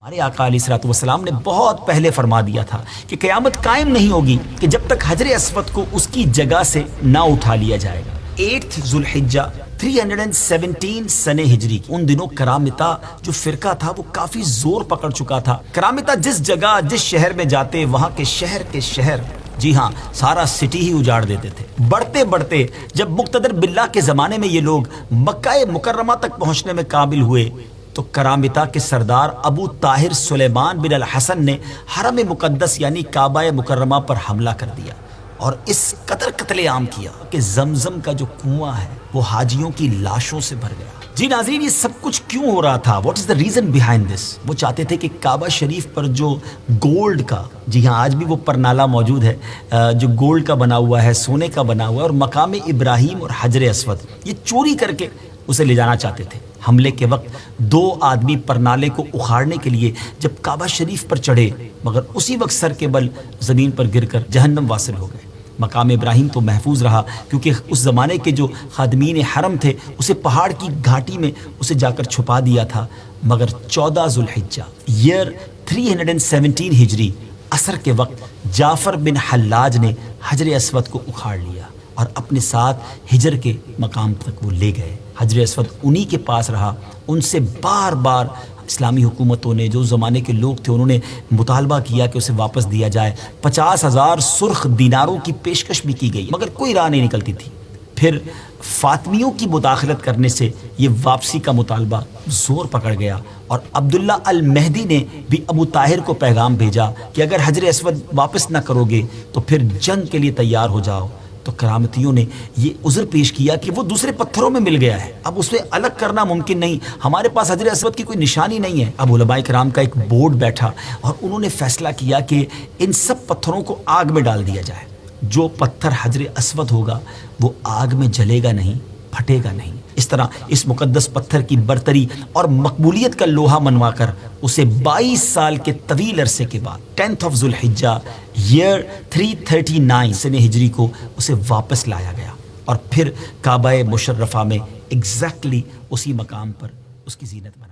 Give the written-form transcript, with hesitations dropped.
ہمارے آقا علیہ الصلوۃ والسلام نے بہت پہلے فرما دیا تھا کہ قیامت قائم نہیں ہوگی کہ جب تک حجر اسود کو اس کی جگہ سے نہ اٹھا لیا جائے گا۔ 8 ذو الحجہ 317 سن ہجری، ان دنوں کرامتا جو فرقہ تھا وہ کافی زور پکڑ چکا تھا۔ کرامتا جس جگہ جس شہر میں جاتے وہاں کے شہر جی ہاں سارا سٹی ہی اجاڑ دیتے تھے۔ بڑھتے بڑھتے جب مقتدر باللہ کے زمانے میں یہ لوگ مکہ مکرمہ تک پہنچنے میں قابل ہوئے تو کرامتا کے سردار ابو طاہر سلیمان بن الحسن نے حرم مقدس یعنی کعبہ مکرمہ پر حملہ کر دیا اور اس قدر قتل عام کیا کہ زمزم کا جو کنواں ہے وہ حاجیوں کی لاشوں سے بھر گیا۔ جی ناظرین، یہ سب کچھ کیوں ہو رہا تھا؟ What is the reason behind this? وہ چاہتے تھے کہ کعبہ شریف پر جو گولڈ کا، جی ہاں آج بھی وہ پرنالہ موجود ہے جو گولڈ کا بنا ہوا ہے، سونے کا بنا ہوا ہے، اور مقام ابراہیم اور حجر اسود یہ چوری کر کے اسے لے جانا چاہتے تھے۔ حملے کے وقت 2 آدمی پرنالے کو اکھاڑنے کے لیے جب کعبہ شریف پر چڑھے مگر اسی وقت سر کے بل زمین پر گر کر جہنم واصل ہو گئے۔ مقام ابراہیم تو محفوظ رہا کیونکہ اس زمانے کے جو خادمین حرم تھے اسے پہاڑ کی گھاٹی میں اسے جا کر چھپا دیا تھا، مگر 14 ذو الحجہ ایئر 317 ہجری عصر کے وقت جعفر بن حلاج نے حجر اسود کو اکھاڑ لیا اور اپنے ساتھ ہجر کے مقام تک وہ لے گئے۔ حجر اسود انہی کے پاس رہا۔ ان سے بار بار اسلامی حکومتوں نے، جو زمانے کے لوگ تھے، انہوں نے مطالبہ کیا کہ اسے واپس دیا جائے۔ 50,000 سرخ دیناروں کی پیشکش بھی کی گئی مگر کوئی راہ نہیں نکلتی تھی۔ پھر فاطمیوں کی مداخلت کرنے سے یہ واپسی کا مطالبہ زور پکڑ گیا اور عبداللہ المہدی نے بھی ابو طاہر کو پیغام بھیجا کہ اگر حجر اسود واپس نہ کرو گے تو پھر جنگ کے لیے تیار ہو جاؤ۔ تو کرامتیوں نے یہ عذر پیش کیا کہ وہ دوسرے پتھروں میں مل گیا ہے، اب اسے الگ کرنا ممکن نہیں، ہمارے پاس حجر اسود کی کوئی نشانی نہیں ہے۔ اب علماء کرام کا ایک بورڈ بیٹھا اور انہوں نے فیصلہ کیا کہ ان سب پتھروں کو آگ میں ڈال دیا جائے۔ جو پتھر حجر اسود ہوگا وہ آگ میں جلے گا نہیں، پھٹے گا نہیں۔ اس طرح اس مقدس پتھر کی برتری اور مقبولیت کا لوہا منوا کر اسے 22 سال کے طویل عرصے کے بعد 10 ذو الحجہ ایئر 339 سن ہجری کو اسے واپس لایا گیا اور پھر کعبہ مشرفہ میں ایگزیکٹلی اسی مقام پر اس کی زینت بنا۔